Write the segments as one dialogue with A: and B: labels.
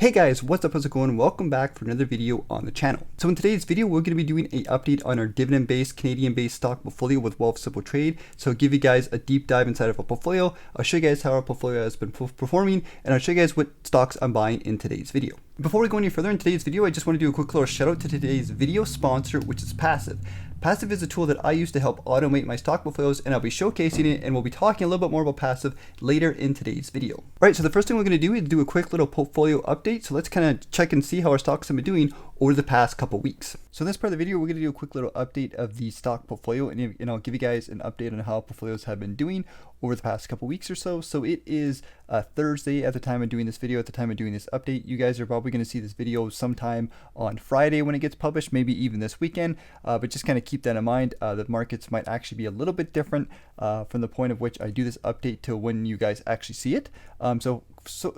A: Hey guys, what's up, how's it going? Welcome back for another video on the channel. So in today's video, we're going to be doing an update on our dividend-based, Canadian-based stock portfolio with Wealthsimple Trade. So I'll give you guys a deep dive inside of our portfolio. I'll show you guys how our portfolio has been performing, and I'll show you guys what stocks I'm buying in today's video. Before we go any further in today's video, I just want to do a quick little shout out to today's video sponsor, which is Passive. Passive is a tool that I use to help automate my stock portfolios, and I'll be showcasing it, and we'll be talking a little bit more about Passive later in today's video. All right, so the first thing we're going to do is do a quick little portfolio update. So let's kind of check and see how our stocks have been doing over the past couple weeks. So in this part of the video, we're going to do a quick little update of the stock portfolio, and I'll give you guys an update on how portfolios have been doing over the past couple weeks or so. So it is Thursday at the time of doing this video, at the time of doing this update. You guys are probably going to see this video sometime on Friday when it gets published, maybe even this weekend, but just kind of keep that in mind. The markets might actually be a little bit different from the point of which I do this update to when you guys actually see it. So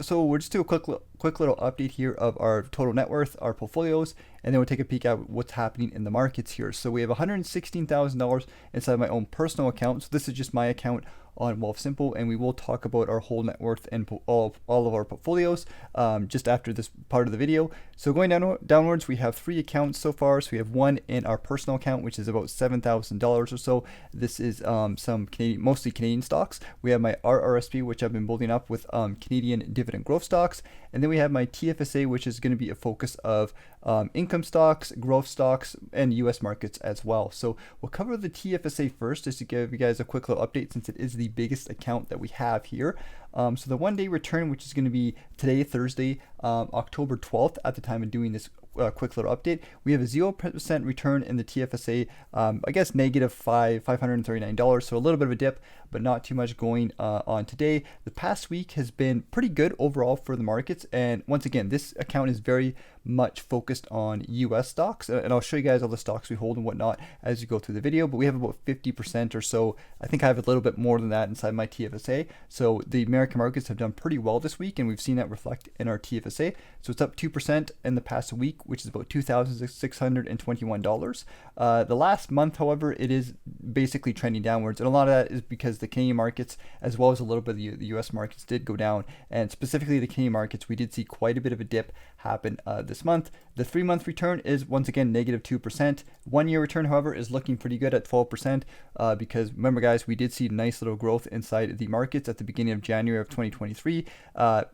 A: we'll just do a quick little update here of our total net worth, our portfolios, and then we'll take a peek at what's happening in the markets here. So we have $116,000 inside my own personal account. So this is just my account on Wealthsimple, and we will talk about our whole net worth and all of our portfolios just after this part of the video. So going downwards, we have 3 accounts so far. So we have one in our personal account, which is about $7,000 or so. This is some mostly Canadian stocks. We have my RRSP, which I've been building up with Canadian dividend growth stocks, and then we have my TFSA, which is going to be a focus of income stocks, growth stocks, and US markets as well. So we'll cover the TFSA first, just to give you guys a quick little update, since it is the biggest account that we have here. So the 1-day return, which is going to be today, Thursday, October 12th, at the time of doing this quick little update, we have a 0% return in the TFSA. I guess negative $539, so a little bit of a dip, but not too much going on today. The past week has been pretty good overall for the markets, and once again, this account is very much focused on US stocks, and I'll show you guys all the stocks we hold and whatnot as you go through the video, but we have about 50% or so. I think I have a little bit more than that inside my TFSA. So the American markets have done pretty well this week, and we've seen that reflect in our TFSA. So it's up 2% in the past week, which is about $2,621. The last month, however, it is basically trending downwards, and a lot of that is because the Canadian markets, as well as a little bit of the US markets, did go down, and specifically the Canadian markets, we did see quite a bit of a dip happen this month. The 3-month return is once again negative 2%. 1-year return, however, is looking pretty good at 12%, because remember guys, we did see nice little growth inside the markets at the beginning of January of 2023.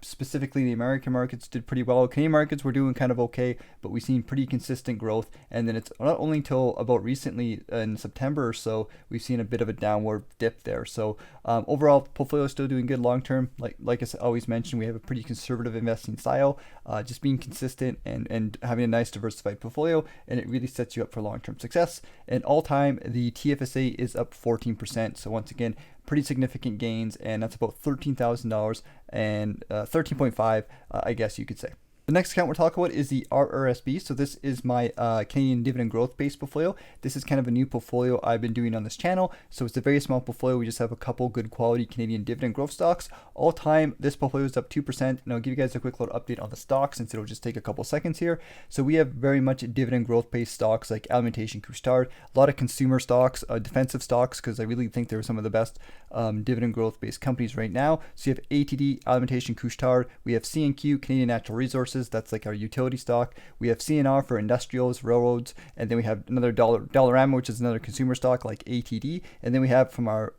A: Specifically, the American markets did pretty well. Canadian markets were doing kind of okay, but we've seen pretty consistent growth, and then it's not only until about recently in September or so we've seen a bit of a downward dip there. So overall, portfolio is still doing good long term. Like I always mentioned, we have a pretty conservative investing style, just being consistent and having a nice diversified portfolio, and it really sets you up for long-term success. And all time, the TFSA is up 14%. So once again, pretty significant gains, and that's about $13,000 and 13.5, I guess you could say. The next account we're talking about is the RRSB. So this is my Canadian dividend growth based portfolio. This is kind of a new portfolio I've been doing on this channel. So it's a very small portfolio. We just have a couple good quality Canadian dividend growth stocks. All time, this portfolio is up 2%. And I'll give you guys a quick little update on the stocks, since it'll just take a couple seconds here. So we have very much dividend growth based stocks like Alimentation Couche-Tard, a lot of consumer stocks, defensive stocks, because I really think they're some of the best dividend growth based companies right now. So you have ATD, Alimentation Couche-Tard. We have CNQ, Canadian Natural Resources. That's like our utility stock. We have CNR for industrials, railroads, and then we have another Dollarama, which is another consumer stock like ATD. And then we have from our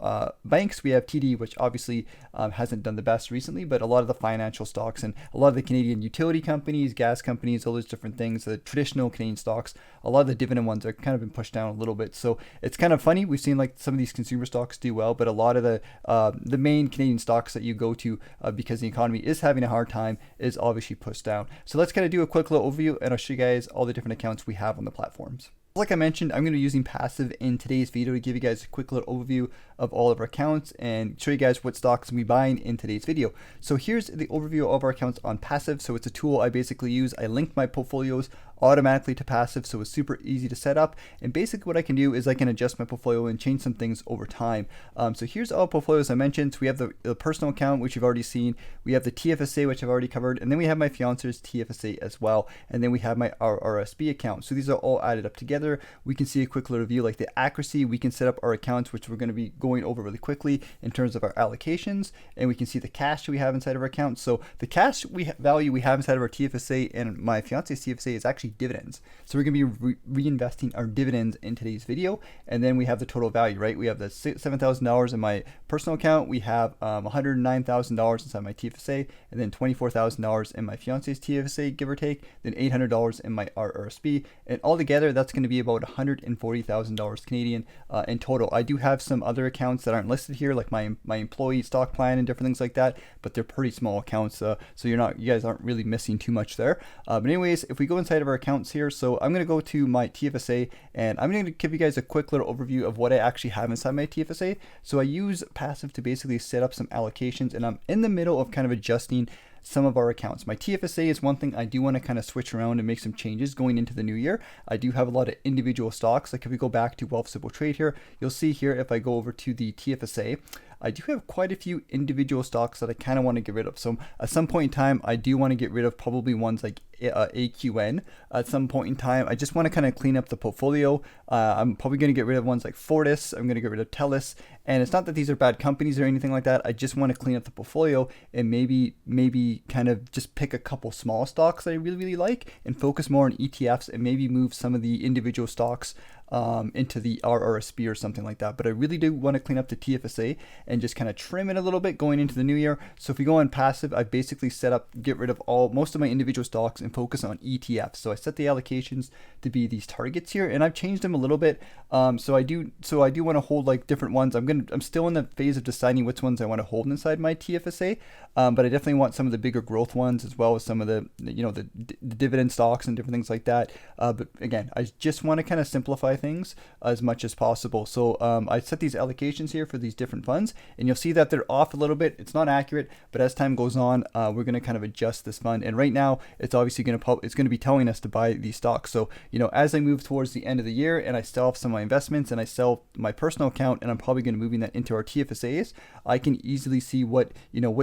A: banks, we have TD, which obviously hasn't done the best recently, but a lot of the financial stocks and a lot of the Canadian utility companies, gas companies, all those different things, the traditional Canadian stocks, a lot of the dividend ones are kind of been pushed down a little bit. So it's kind of funny. We've seen like some of these consumer stocks do well, but a lot of the main Canadian stocks that you go to because the economy is having a hard time is obviously pushed down. So let's kind of do a quick little overview, and I'll show you guys all the different accounts we have on the platforms. Like I mentioned, I'm going to be using Passive in today's video to give you guys a quick little overview of all of our accounts and show you guys what stocks we buying in today's video. So here's the overview of our accounts on Passive. So it's a tool I basically use. I link my portfolios automatically to Passive, so it's super easy to set up. And basically what I can do is I can adjust my portfolio and change some things over time. So here's all portfolios I mentioned. So we have the personal account, which you've already seen. We have the TFSA, which I've already covered. And then we have my fiance's TFSA as well. And then we have my RRSB account. So these are all added up together. We can see a quick little review like the accuracy. We can set up our accounts, which we're going to be going going over really quickly in terms of our allocations, and we can see the cash we have inside of our account. So the cash value we have inside of our TFSA and my fiance's TFSA is actually dividends. So we're going to be reinvesting our dividends in today's video, and then we have the total value, right? We have the $7,000 in my personal account, we have $109,000 inside my TFSA, and then $24,000 in my fiance's TFSA, give or take, then $800 in my RRSP, and altogether that's going to be about $140,000 Canadian in total. I do have some other accounts that aren't listed here, like my employee stock plan and different things like that, but they're pretty small accounts, so you guys aren't really missing too much there. But anyways, if we go inside of our accounts here, so I'm going to go to my TFSA, and I'm going to give you guys a quick little overview of what I actually have inside my TFSA. So I use Passive to basically set up some allocations, and I'm in the middle of kind of adjusting some of our accounts. My TFSA is one thing I do want to kind of switch around and make some changes going into the new year. I do have a lot of individual stocks. Like if we go back to Wealth Simple Trade here, you'll see here if I go over to the TFSA, I do have quite a few individual stocks that I kind of want to get rid of. So at some point in time, I do want to get rid of probably ones like AQN. At some point in time, I just want to kind of clean up the portfolio. I'm probably going to get rid of ones like Fortis. I'm going to get rid of TELUS. And it's not that these are bad companies or anything like that. I just want to clean up the portfolio and maybe kind of just pick a couple small stocks that I really, really like and focus more on ETFs and maybe move some of the individual stocks into the RRSP or something like that. But I really do want to clean up the TFSA and just kind of trim it a little bit going into the new year. So if we go on Passive, I basically set up, get rid of most of my individual stocks and focus on ETFs. So I set the allocations to be these targets here, and I've changed them a little bit. So I do want to hold like different ones. I'm still in the phase of deciding which ones I want to hold inside my TFSA. But I definitely want some of the bigger growth ones as well as some of the the dividend stocks and different things like that. But again, I just want to kind of simplify things as much as possible. So I set these allocations here for these different funds, and you'll see that they're off a little bit. It's not accurate, but as time goes on, we're going to kind of adjust this fund. And right now, it's obviously going to be telling us to buy these stocks. So as I move towards the end of the year, and I sell off some of my investments, and I sell my personal account, and I'm probably going to be moving that into our TFSAs, I can easily see what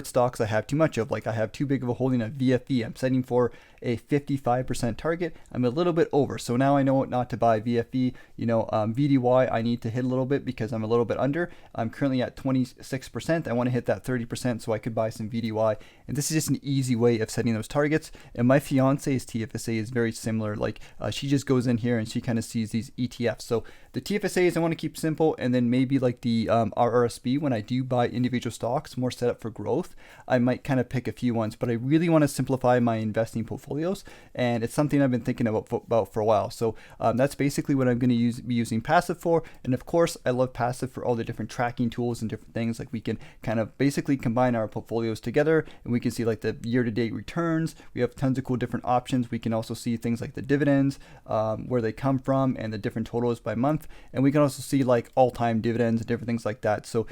A: stocks I have too much of. Like I have too big of a holding of VFV. I'm setting for a 55% target. I'm a little bit over. So now I know not to buy VFV. VDY, I need to hit a little bit because I'm a little bit under. I'm currently at 26%. I want to hit that 30% so I could buy some VDY. And this is just an easy way of setting those targets. And my fiance's TFSA is very similar. Like she just goes in here and she kind of sees these ETFs. So the TFSAs I want to keep simple, and then maybe like the RRSP, when I do buy individual stocks, more set up for growth, I might kind of pick a few ones. But I really want to simplify my investing portfolios, and it's something I've been thinking about for a while. So that's basically what I'm going to be using Passive for. And of course, I love Passive for all the different tracking tools and different things. Like we can kind of basically combine our portfolios together, and we can see like the year-to-date returns. We have tons of cool different options. We can also see things like the dividends, where they come from, and the different totals by month. And we can also see like all-time dividends and different things like that. So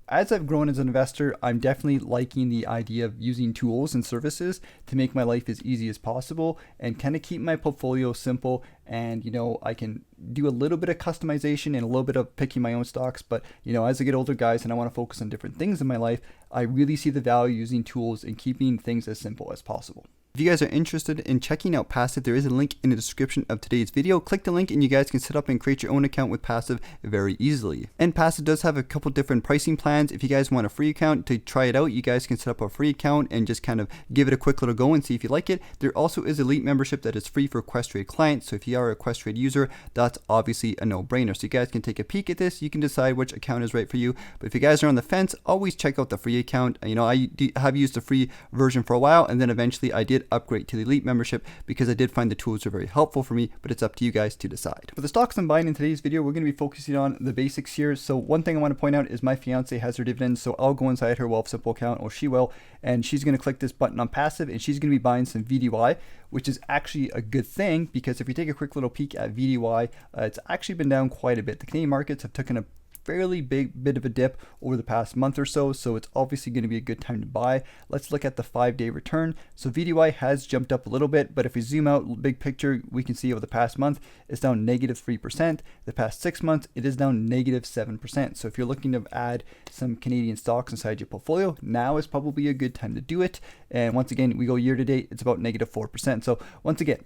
A: as I've grown as an investor, I'm definitely liking the idea of using tools and services to make my life as easy as possible and kind of keep my portfolio simple. And I can do a little bit of customization and a little bit of picking my own stocks. But as I get older, guys, and I want to focus on different things in my life, I really see the value using tools and keeping things as simple as possible. If you guys are interested in checking out Passive, there is a link in the description of today's video. Click the link and you guys can set up and create your own account with Passive very easily. And Passive does have a couple different pricing plans. If you guys want a free account to try it out, you guys can set up a free account and just kind of give it a quick little go and see if you like it. There also is Elite membership that is free for Questrade clients. So if you are a Questrade user, that's obviously a no-brainer. So you guys can take a peek at this. You can decide which account is right for you. But if you guys are on the fence, always check out the free account. I have used the free version for a while, and then eventually I did upgrade to the Elite membership because I did find the tools were very helpful for me, but it's up to you guys to decide. For the stocks I'm buying in today's video, we're going to be focusing on the basics here. So one thing I want to point out is my fiance has her dividends, so I'll go inside her Wealth Simple account, or she will, and she's going to click this button on Passive, and she's going to be buying some VDY, which is actually a good thing because if you take a quick little peek at VDY, it's actually been down quite a bit. The Canadian markets have taken a fairly big bit of a dip over the past month or so, so it's obviously going to be a good time to buy. Let's look at the 5-day return. So VDY has jumped up a little bit, but if we zoom out big picture, we can see over the past month it's down -3%. The past 6 months it is down -7%. So if you're looking to add some Canadian stocks inside your portfolio, now is probably a good time to do it. And once again, we go year to date, it's about -4%. So once again,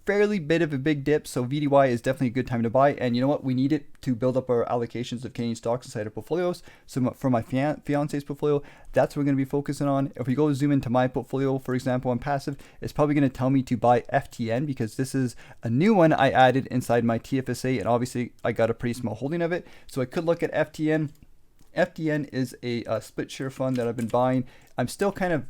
A: fairly bit of a big dip, so VDY is definitely a good time to buy. And you know what? We need it to build up our allocations of Canadian stocks inside our portfolios. So for my fiance's portfolio, that's what we're going to be focusing on. If we go zoom into my portfolio, for example, on passive, it's probably going to tell me to buy FTN because this is a new one I added inside my TFSA, and obviously I got a pretty small holding of it. So I could look at FTN. FTN is a split share fund that I've been buying. I'm still kind of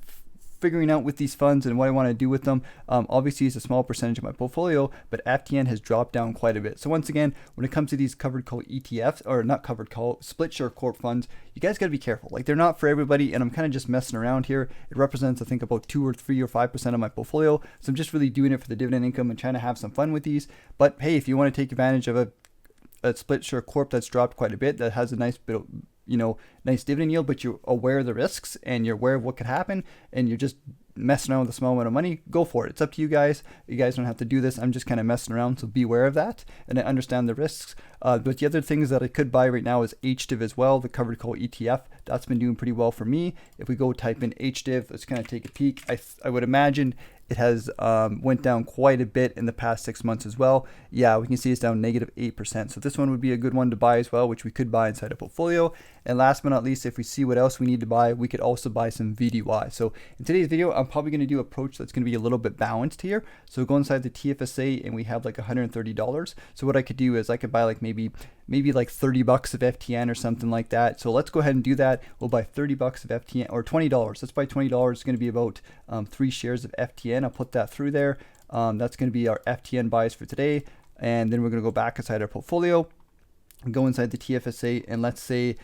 A: figuring out with these funds and what I want to do with them. Obviously, it's a small percentage of my portfolio, but FTN has dropped down quite a bit. So once again, when it comes to these covered call ETFs, or not covered call, split share corp funds, you guys got to be careful. Like, they're not for everybody, and I'm kind of just messing around here. It represents, I think, about 2 or 3 or 5% of my portfolio. So I'm just really doing it for the dividend income and trying to have some fun with these. But hey, if you want to take advantage of a split share corp that's dropped quite a bit, that has a nice bit of, nice dividend yield, but you're aware of the risks and you're aware of what could happen, and you're just messing around with a small amount of money, go for it. It's up to you guys. You guys don't have to do this. I'm just kind of messing around, so be aware of that, and I understand the risks. But the other things that I could buy right now is HDIV as well, the covered call ETF. That's been doing pretty well for me. If we go type in HDIV, let's kind of take a peek. I would imagine it has went down quite a bit in the past 6 months as well. Yeah, we can see it's down -8%. So this one would be a good one to buy as well, which we could buy inside a portfolio. And last but not least, if we see what else we need to buy, we could also buy some VDY. So in today's video, I'm probably going to do an approach that's going to be a little bit balanced here. So go inside the TFSA and we have like $130. So what I could do is I could buy like maybe like $30 of FTN or something like that. So let's go ahead and do that. We'll buy $30 of FTN, or $20. Let's buy $20. It's going to be about 3 shares of FTN. I'll put that through there. That's going to be our FTN buys for today. And then we're going to go back inside our portfolio, go inside the TFSA, and let's say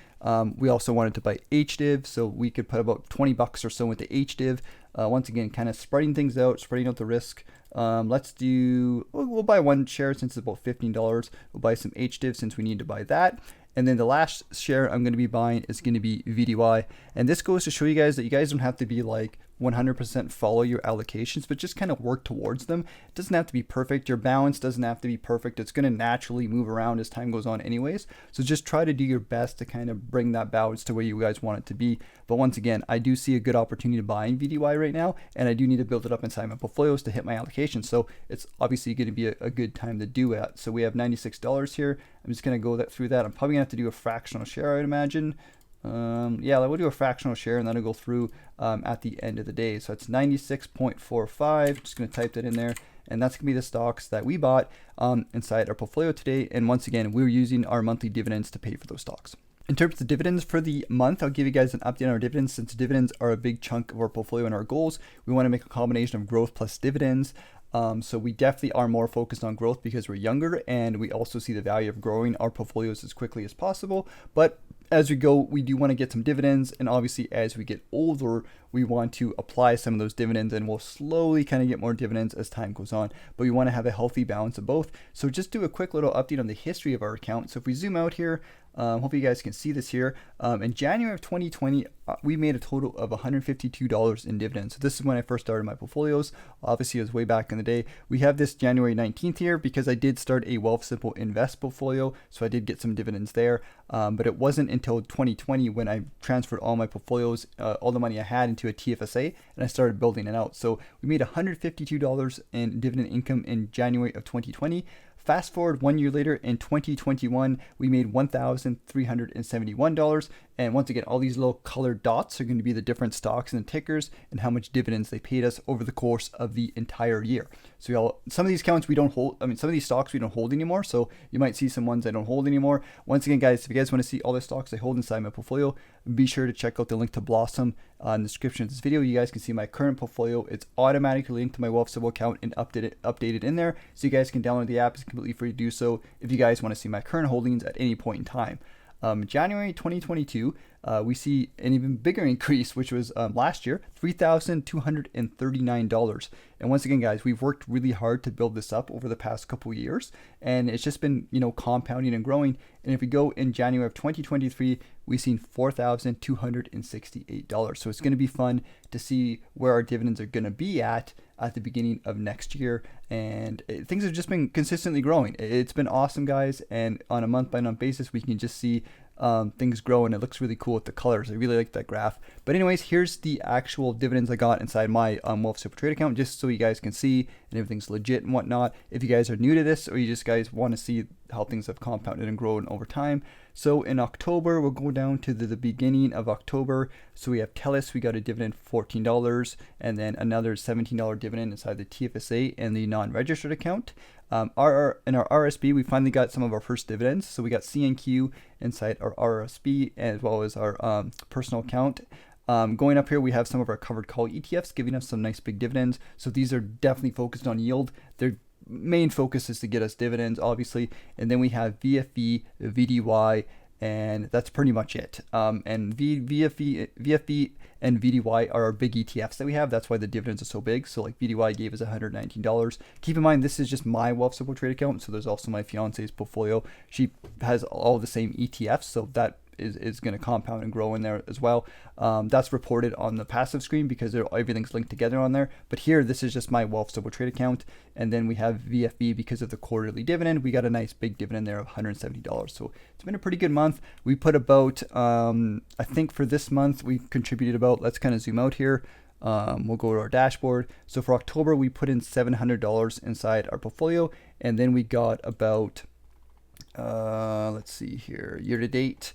A: we also wanted to buy HDIV, so we could put about $20 or so into HDIV. Once again, kind of spreading things out, spreading out the risk. We'll buy 1 share since it's about $15. We'll buy some HDIV since we need to buy that. And then the last share I'm going to be buying is going to be VDY. And this goes to show you guys that you guys don't have to be like 100% follow your allocations, but just kind of work towards them. It doesn't have to be perfect. Your balance doesn't have to be perfect. It's going to naturally move around as time goes on anyways. So just try to do your best to kind of bring that balance to where you guys want it to be. But once again, I do see a good opportunity to buy in VDY right now, and I do need to build it up inside my portfolios to hit my allocation. So it's obviously going to be a good time to do it. So we have $96 here. I'm just going to go through that. I'm probably going to have to do a fractional share, I'd imagine. Yeah, we'll do a fractional share and then I'll go through at the end of the day. So it's 96.45. Just going to type that in there. And that's going to be the stocks that we bought inside our portfolio today. And once again, we're using our monthly dividends to pay for those stocks. In terms of dividends for the month, I'll give you guys an update on our dividends. Since dividends are a big chunk of our portfolio and our goals, we want to make a combination of growth plus dividends. So we definitely are more focused on growth because we're younger, and we also see the value of growing our portfolios as quickly as possible. But as we go, we do want to get some dividends, and obviously as we get older, we want to apply some of those dividends, and we'll slowly kind of get more dividends as time goes on. But we want to have a healthy balance of both. So just do a quick little update on the history of our account. So if we zoom out here, hopefully you guys can see this here. In January of 2020, we made a total of $152 in dividends. So this is when I first started my portfolios. Obviously, it was way back in the day. We have this January 19th here because I did start a Wealthsimple Invest portfolio, so I did get some dividends there. But it wasn't until 2020 when I transferred all my portfolios, all the money I had, into a TFSA, and I started building it out. So we made $152 in dividend income in January of 2020. Fast forward 1 year later, in 2021, we made $1,371. And once again, all these little colored dots are going to be the different stocks and the tickers and how much dividends they paid us over the course of the entire year. So some of these accounts we don't hold. Some of these stocks we don't hold anymore. So you might see some ones I don't hold anymore. Once again, guys, if you guys want to see all the stocks I hold inside my portfolio, be sure to check out the link to Blossom in the description of this video. You guys can see my current portfolio. It's automatically linked to my Wealthsimple account and updated in there. So you guys can download the app. It's completely free to do so if you guys want to see my current holdings at any point in time. January 2022, we see an even bigger increase, which was last year, $3,239. And once again, guys, we've worked really hard to build this up over the past couple of years, and it's just been, compounding and growing. And if we go in January of 2023, we've seen $4,268. So it's going to be fun to see where our dividends are going to be at the beginning of next year. And things have just been consistently growing. It's been awesome, guys. And on a month by month basis, we can just see things grow, and it looks really cool with the colors. I really like that graph. But anyways, here's the actual dividends I got inside my Wealth Super Trade account, just so you guys can see and everything's legit and whatnot. If you guys are new to this, or you just guys want to see how things have compounded and grown over time. So in October, we'll go down to the beginning of October. So we have TELUS, we got a dividend $14, and then another $17 dividend inside the TFSA and the non-registered account. In our RSP, we finally got some of our first dividends. So we got CNQ inside our RSP, as well as our personal account. Going up here, we have some of our covered call ETFs giving us some nice big dividends. So these are definitely focused on yield. Their main focus is to get us dividends, obviously. And then we have VFV, VDY, and that's pretty much it. And VFV and VDY are our big ETFs that we have. That's why the dividends are so big. So like VDY gave us $119. Keep in mind, this is just my Wealth Simple Trade account. So there's also my fiance's portfolio. She has all the same ETFs. So that is going to compound and grow in there as well. That's reported on the passive screen because everything's linked together on there. But here, this is just my Wealth Simple Trade account. And then we have VFB because of the quarterly dividend. We got a nice big dividend there of $170. So it's been a pretty good month. We put about, I think for this month, we contributed about, let's kind of zoom out here. We'll go to our dashboard. So for October, we put in $700 inside our portfolio. And then we got about, let's see here, year to date.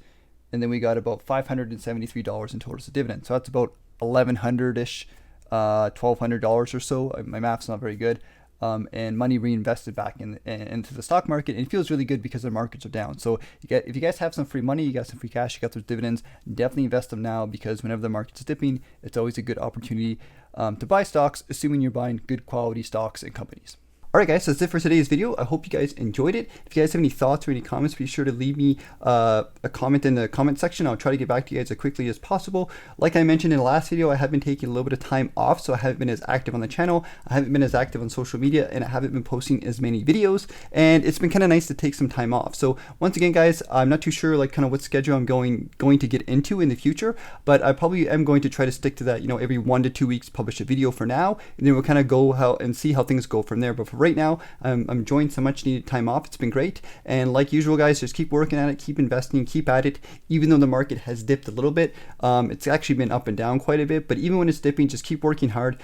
A: And then we got about $573 in total as a dividend. So that's about $1,100-ish, $1,200 or so. My math's not very good. And money reinvested back into the stock market. And it feels really good because the markets are down. So if you guys have some free money, you got some free cash, you got those dividends, definitely invest them now, because whenever the market's dipping, it's always a good opportunity to buy stocks, assuming you're buying good quality stocks and companies. Alright guys, so that's it for today's video. I hope you guys enjoyed it. If you guys have any thoughts or any comments, be sure to leave me a comment in the comment section. I'll try to get back to you guys as quickly as possible. Like I mentioned in the last video, I have been taking a little bit of time off, so I haven't been as active on the channel. I haven't been as active on social media, and I haven't been posting as many videos, and it's been kind of nice to take some time off. So once again guys, I'm not too sure like kind of what schedule I'm going to get into in the future, but I probably am going to try to stick to that, every 1 to 2 weeks publish a video for now, and then we'll kind of go and see how things go from there. But for right now, I'm enjoying some much needed time off. It's been great. And like usual guys, just keep working at it, keep investing, keep at it. Even though the market has dipped a little bit, it's actually been up and down quite a bit, but even when it's dipping, just keep working hard,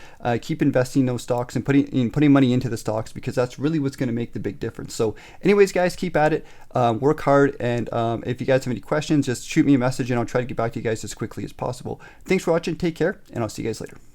A: keep investing in those stocks and putting money into the stocks, because that's really what's going to make the big difference. So anyways guys, keep at it, work hard, and if you guys have any questions, just shoot me a message and I'll try to get back to you guys as quickly as possible. Thanks for watching, take care, and I'll see you guys later.